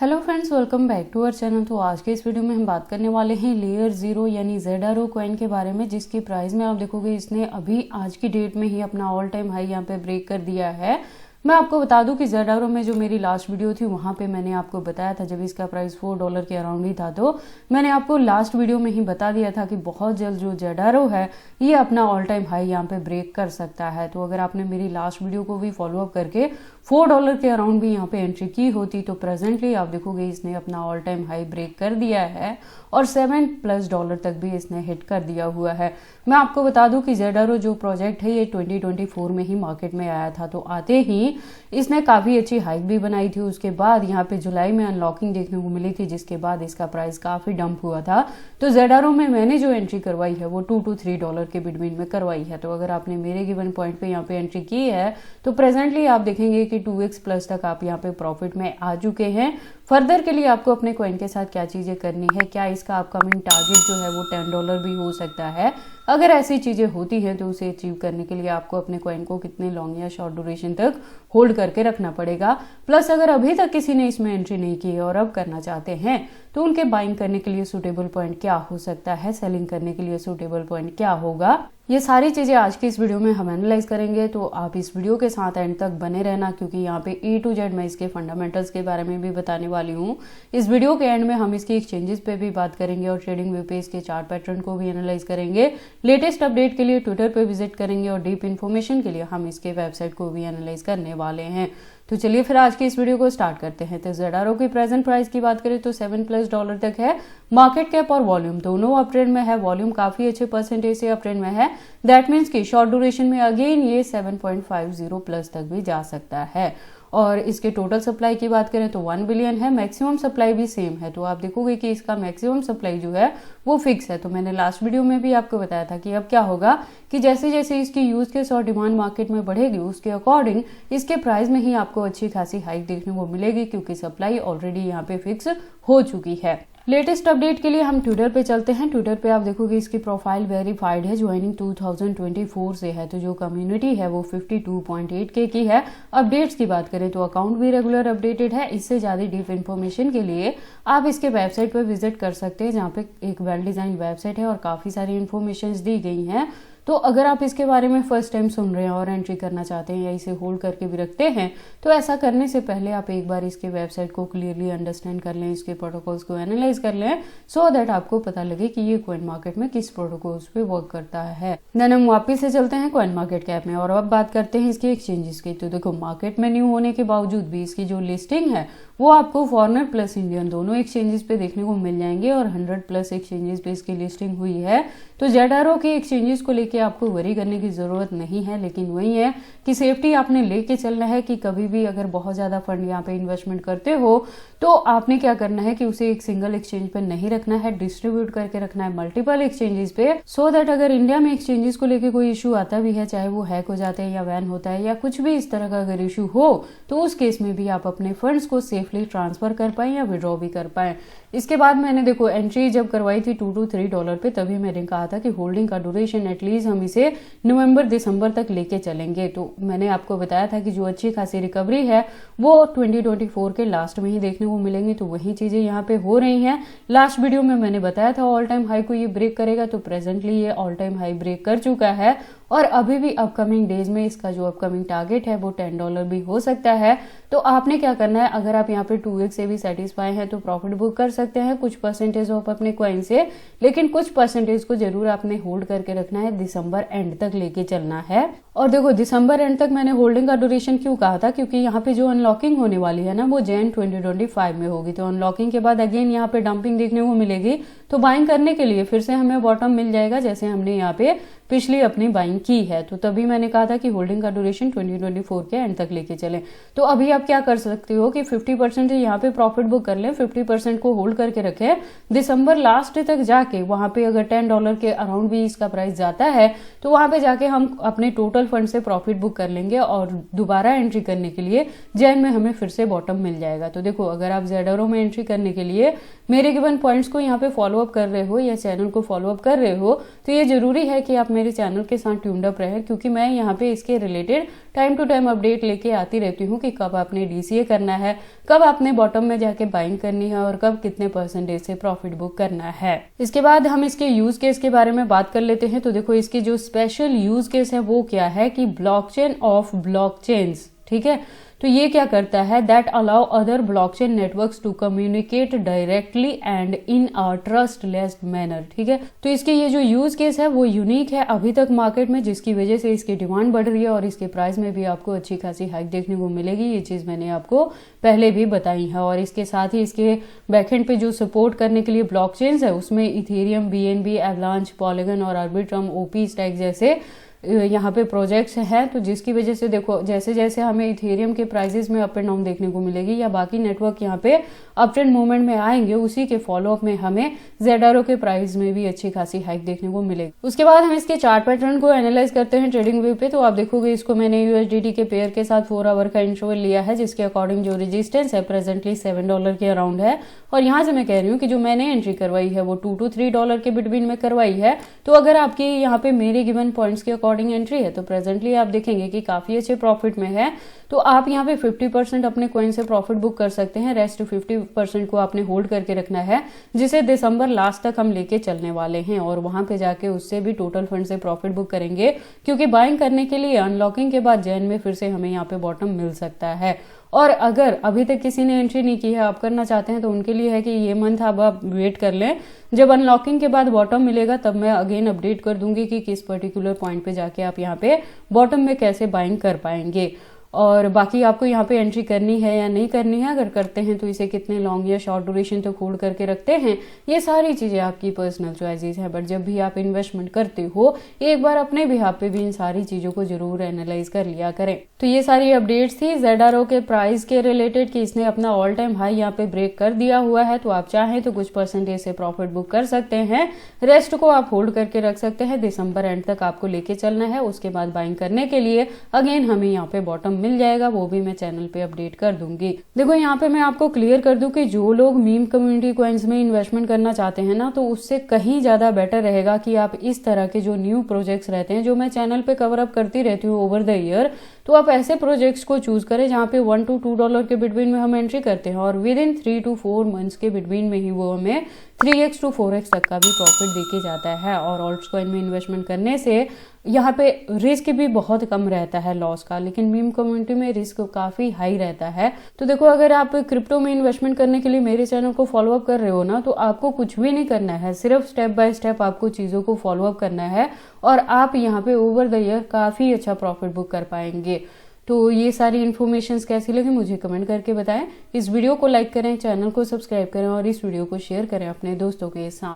Hello friends, welcome back to our channel. तो आज के इस वीडियो में हम बात करने वाले हैं लेयर जीरो यानी ZRO कॉइन के बारे में, जिसकी प्राइस में आप देखोगे इसने अभी आज की डेट में ही अपना ऑल टाइम हाई यहाँ पे ब्रेक कर दिया है। मैं आपको बता दूं कि ZRO में जो मेरी लास्ट वीडियो थी वहां पे मैंने आपको बताया था, जब इसका प्राइस $4 के अराउंड ही था, तो मैंने आपको लास्ट वीडियो में ही बता दिया था कि बहुत जल्द जो ZRO है ये अपना ऑल टाइम हाई यहाँ पे ब्रेक कर सकता है। तो अगर आपने मेरी लास्ट वीडियो को भी फॉलो अप करके $4 के अराउंड भी यहाँ पे एंट्री की होती तो प्रेजेंटली आप देखोगे इसने अपना ऑल टाइम हाई ब्रेक कर दिया है और $7+ तक भी इसने हिट कर दिया हुआ है। मैं आपको बता दूं कि ZRO जो प्रोजेक्ट है ये 2024 में ही मार्केट में आया था, तो आते ही इसने काफी अच्छी हाइक भी बनाई थी। उसके बाद यहाँ पे जुलाई में अनलॉकिंग देखने को मिली थी, जिसके बाद इसका प्राइस काफी डंप हुआ था। तो ZRO में मैंने जो एंट्री करवाई है वो $2 to $3 के बिटवीन में करवाई है। तो अगर आपने मेरे गिवन पॉइंट पे यहाँ पे एंट्री की है तो प्रेजेंटली आप देखेंगे कि 2x+ तक आप यहाँ पे प्रॉफिट में आ चुके हैं। फर्दर के लिए आपको अपने कॉइन के साथ क्या चीजें करनी है, क्या इसका अपकमिंग टारगेट जो है वो $10 भी हो सकता है। अगर ऐसी चीजें होती हैं तो उसे अचीव करने के लिए आपको अपने कॉइन को कितने लॉन्ग या शॉर्ट ड्यूरेशन तक होल्ड करके रखना पड़ेगा। प्लस अगर अभी तक किसी ने इसमें एंट्री नहीं की है और अब करना चाहते हैं तो उनके बाइंग करने के लिए सूटेबल पॉइंट क्या हो सकता है, सेलिंग करने के लिए सूटेबल पॉइंट क्या होगा, ये सारी चीजें आज की इस वीडियो में हम एनालाइज करेंगे। तो आप इस वीडियो के साथ एंड तक बने रहना, क्योंकि यहाँ पे A to Z मैं इसके फंडामेंटल्स के बारे में भी बताने वाली हूँ। इस वीडियो के एंड में हम इसकी एक्सचेंजेस पे भी बात करेंगे और ट्रेडिंग व्यू पे इसके चार्ट पैटर्न को भी एनालाइज करेंगे। लेटेस्ट अपडेट के लिए ट्विटर पे विजिट करेंगे और डीप इन्फॉर्मेशन के लिए हम इसके वेबसाइट को भी एनालाइज करने वाले हैं। तो चलिए फिर आज की इस वीडियो को स्टार्ट करते हैं। तो ZRO की प्रेजेंट प्राइस की बात करें तो $7+ तक है। मार्केट कैप और वॉल्यूम दोनों अप ट्रेंड में है। वॉल्यूम काफी अच्छे परसेंटेज से अप ट्रेंड में है। दैट मीन्स कि शॉर्ट ड्यूरेशन में अगेन ये 7.50+ तक भी जा सकता है। और इसके टोटल सप्लाई की बात करें तो 1 बिलियन है। मैक्सिमम सप्लाई भी सेम है। तो आप देखोगे कि इसका मैक्सिमम सप्लाई जो है वो फिक्स है। तो मैंने लास्ट वीडियो में भी आपको बताया था कि अब क्या होगा कि जैसे जैसे इसकी यूज केस और डिमांड मार्केट में बढ़ेगी उसके अकॉर्डिंग इसके प्राइस में ही आपको अच्छी खासी हाइक देखने को मिलेगी, क्योंकि सप्लाई ऑलरेडी यहाँ पे फिक्स हो चुकी है। लेटेस्ट अपडेट के लिए हम ट्विटर पे चलते हैं। ट्विटर पे आप देखोगे इसकी प्रोफाइल वेरीफाइड है, ज्वाइनिंग 2024 से है। तो जो कम्युनिटी है वो 52.8K की है। अपडेट्स की बात करें तो अकाउंट भी रेगुलर अपडेटेड है। इससे ज्यादा डीप इन्फॉर्मेशन के लिए आप इसके वेबसाइट पर विजिट कर सकते हैं, जहाँ पे एक वेल डिजाइन वेबसाइट है और काफी सारी इन्फॉर्मेशन दी गई हैं। तो अगर आप इसके बारे में फर्स्ट टाइम सुन रहे हैं और एंट्री करना चाहते हैं या इसे होल्ड करके भी रखते हैं, तो ऐसा करने से पहले आप एक बार इसके वेबसाइट को क्लियरली अंडरस्टैंड कर लें, इसके प्रोटोकॉल्स को एनालाइज कर लें, सो दैट आपको पता लगे कि ये कॉइन मार्केट में किस प्रोटोकॉल्स पे वर्क करता है। देन हम वापिस से चलते हैं कॉइन मार्केट कैप में और अब बात करते हैं इसके एक्सचेंजेस की। तो देखो, मार्केट में न्यू होने के बावजूद भी इसकी जो लिस्टिंग है वो आपको फॉरेनर प्लस इंडियन दोनों एक्सचेंजेस पे देखने को मिल जाएंगे और 100+ एक्सचेंजेस पे इसकी लिस्टिंग हुई है। तो ZRO के एक्सचेंजेस को लेके आपको वरी करने की जरूरत नहीं है, लेकिन वही है कि सेफ्टी आपने लेके चलना है कि कभी भी अगर बहुत ज्यादा फंड यहाँ पे इन्वेस्टमेंट करते हो तो आपने क्या करना है कि उसे एक सिंगल एक्सचेंज पे नहीं रखना है, डिस्ट्रीब्यूट करके रखना है मल्टीपल एक्सचेंजेस पे, सो दैट अगर इंडिया में एक्सचेंजेस को लेके कोई इशू आता भी है, चाहे वो हैक हो जाते हैं या बैन होता है या कुछ भी इस तरह का अगर इशू हो, तो उस केस में भी आप अपने फंड्स को सेफली ट्रांसफर कर पाए या विड्रॉ भी कर पाए। इसके बाद मैंने देखो एंट्री जब करवाई थी $2 to $3 पे, तभी मैंने कहा था कि होल्डिंग का ड्यूरेशन एटलीस्ट हम इसे नवंबर-दिसंबर तक लेके चलेंगे। तो मैंने आपको बताया था कि जो अच्छी खासी रिकवरी है वो 2024 के लास्ट में ही देखने को मिलेंगी। तो वही चीजें यहाँ पे हो रही हैं। लास्ट वीडियो में मैंने बताया था ऑल टाइम हाई को ये ब्रेक करेगा, तो प्रेजेंटली ये ऑल टाइम हाई ब्रेक कर चुका है और अभी भी अपकमिंग डेज में इसका जो अपकमिंग टारगेट है वो $10 भी हो सकता है। तो आपने क्या करना है, अगर आप यहाँ पे 2x से भी सेटिस्फाई हैं तो प्रॉफिट बुक कर सकते हैं कुछ परसेंटेज ऑफ अपने कॉइन से, लेकिन कुछ परसेंटेज को जरूर आपने होल्ड करके रखना है, दिसंबर एंड तक लेके चलना है। और देखो, दिसंबर एंड तक मैंने होल्डिंग का ड्यूरेशन क्यों कहा था, क्योंकि यहाँ पे जो अनलॉकिंग होने वाली है ना वो जैन 2025 में होगी। तो अनलॉकिंग के बाद अगेन यहाँ पे डंपिंग देखने को मिलेगी, तो बाइंग करने के लिए फिर से हमें बॉटम मिल जाएगा, जैसे हमने यहाँ पे पिछली अपनी बाइंग की है। तो तभी मैंने कहा था कि होल्डिंग का ड्यूरेशन 2024 के एंड तक लेके चले। तो अभी आप क्या कर सकते हो कि 50% यहाँ पे प्रॉफिट बुक कर लें, 50% को होल्ड करके रखें। दिसंबर लास्ट तक जाके वहां पे अगर $10 के अराउंड भी इसका प्राइस जाता है तो वहां पे जाके हम अपने टोटल फंड से प्रॉफिट बुक कर लेंगे और दोबारा एंट्री करने के लिए जैन में हमें फिर से बॉटम मिल जाएगा। तो देखो, अगर आप ZRO में एंट्री करने के लिए मेरे गिवन पॉइंट्स को यहाँ पे फॉलो अप कर रहे हो या चैनल को फॉलो अप कर रहे हो, तो ये जरूरी है कि आप मेरे चैनल के साथ ट्यून्ड अप रहे, क्योंकि मैं यहाँ पे इसके related time to time update लेके आती रहती हूँ कि कब आपने DCA करना है, कब आपने बॉटम में जाके बाइंग करनी है और कब कितने परसेंटेज से प्रॉफिट बुक करना है। इसके बाद हम इसके यूज केस के बारे में बात कर लेते हैं। तो देखो इसकी जो स्पेशल यूज केस है वो क्या है कि ब्लॉकचेन ऑफ ब्लॉकचेन्स, ठीक है। तो ये क्या करता है, that allow other blockchain networks to communicate directly and in a trustless manner, ठीक है। तो इसके ये जो यूज केस है वो यूनिक है अभी तक मार्केट में, जिसकी वजह से इसकी डिमांड बढ़ रही है और इसके प्राइस में भी आपको अच्छी खासी हाइक देखने को मिलेगी। ये चीज मैंने आपको पहले भी बताई है। और इसके साथ ही इसके बैकएंड पे जो सपोर्ट करने के लिए ब्लॉकचेन्स है उसमें इथेरियम, BNB, एवलांच, पॉलीगन और आर्बिट्रम, OP स्टैक जैसे यहाँ पे प्रोजेक्ट्स हैं। तो जिसकी वजह से देखो जैसे जैसे हमें इथेरियम के प्राइसेस में अप एंड डाउन देखने को मिलेगी या बाकी नेटवर्क यहाँ पे अप ट्रेंड मूवमेंट में आएंगे, उसी के फॉलोअप में हमें ZRO के प्राइस में भी अच्छी खासी हाइक देखने को मिलेगी। उसके बाद हम इसके चार्ट पैटर्न को एनालाइज करते हैं ट्रेडिंग व्यू पे। तो आप देखोगे इसको मैंने USDT के पेयर के साथ 4 आवर का इंटरवल लिया है, जिसके अकॉर्डिंग जो रेजिस्टेंस है प्रेजेंटली $7 के अराउंड है। और यहाँ से मैं कह रही हूँ कि जो मैंने एंट्री करवाई है वो $2 to $3 के बिटवीन में करवाई है। तो अगर आपकी यहाँ पे मेरे गिवन पॉइंट्स के अकॉर्डिंग एंट्री है तो प्रेजेंटली आप देखेंगे कि काफी अच्छे प्रॉफिट में है। तो आप यहाँ पे 50% अपने कॉइन से प्रॉफिट बुक कर सकते हैं, रेस्ट 50% को आपने होल्ड करके रखना है, जिसे दिसंबर लास्ट तक हम लेके चलने वाले हैं। और वहां पे जाके उससे भी टोटल फंड से प्रॉफिट बुक करेंगे, क्योंकि बाइंग करने के लिए अनलॉकिंग के बाद जैन में फिर से हमें यहाँ पे बॉटम मिल सकता है। और अगर अभी तक किसी ने एंट्री नहीं की है, आप करना चाहते हैं, तो उनके लिए है कि ये मंथ अब आप वेट कर लें, जब अनलॉकिंग के बाद बॉटम मिलेगा तब मैं अगेन अपडेट कर दूंगी कि किस पर्टिकुलर पॉइंट पे जाके आप यहाँ पे बॉटम में कैसे बाइंग कर पाएंगे। और बाकी आपको यहाँ पे एंट्री करनी है या नहीं करनी है, अगर करते हैं तो इसे कितने लॉन्ग या शॉर्ट ड्यूरेशन तक होल्ड करके रखते हैं, ये सारी चीजें आपकी पर्सनल चॉइसेस है। बट जब भी आप इन्वेस्टमेंट करते हो एक बार अपने बिहाफ पे भी इन सारी चीजों को जरूर एनालाइज कर लिया करें। तो ये सारी अपडेट्स थी ZRO के प्राइस के रिलेटेड कि इसने अपना ऑल टाइम हाई यहाँ पे ब्रेक कर दिया हुआ है। तो आप चाहें तो कुछ परसेंटेज से प्रॉफिट बुक कर सकते हैं, रेस्ट को आप होल्ड करके रख सकते हैं। दिसंबर एंड तक आपको लेके चलना है, उसके बाद बाइंग करने के लिए अगेन हमें यहाँ पे बॉटम मिल जाएगा, वो भी मैं चैनल पे अपडेट कर दूंगी। देखो यहाँ पे मैं आपको क्लियर कर दूं कि जो लोग मीम कम्युनिटी कॉइन्स में इन्वेस्टमेंट करना चाहते हैं ना, तो उससे कहीं ज्यादा बेटर रहेगा कि आप इस तरह के जो न्यू प्रोजेक्ट्स रहते हैं, जो मैं चैनल पे कवर अप करती रहती हूँ ओवर द ईयर, तो आप ऐसे प्रोजेक्ट्स को चूज करें जहाँ पे $1 to $2 के बिटवीन में हम एंट्री करते हैं और विद इन 3 to 4 मंथ्स के बिटवीन में ही वो हमें 3x to 4x तक का भी प्रॉफिट देके जाता है। और ऑल्ट्स कॉइन में इन्वेस्टमेंट करने से यहाँ पे रिस्क भी बहुत कम रहता है लॉस का, लेकिन मीम कम्युनिटी में रिस्क काफी हाई रहता है। तो देखो अगर आप क्रिप्टो में इन्वेस्टमेंट करने के लिए मेरे चैनल को फॉलो अप कर रहे हो ना, तो आपको कुछ भी नहीं करना है, सिर्फ स्टेप बाय स्टेप आपको चीजों को फॉलो अप करना है और आप यहाँ पे ओवर द ईयर काफी अच्छा प्रॉफिट बुक कर पाएंगे। तो ये सारी इन्फॉर्मेशंस कैसी लगी मुझे कमेंट करके बताएं। इस वीडियो को लाइक करें, चैनल को सब्सक्राइब करें और इस वीडियो को शेयर करें अपने दोस्तों के साथ।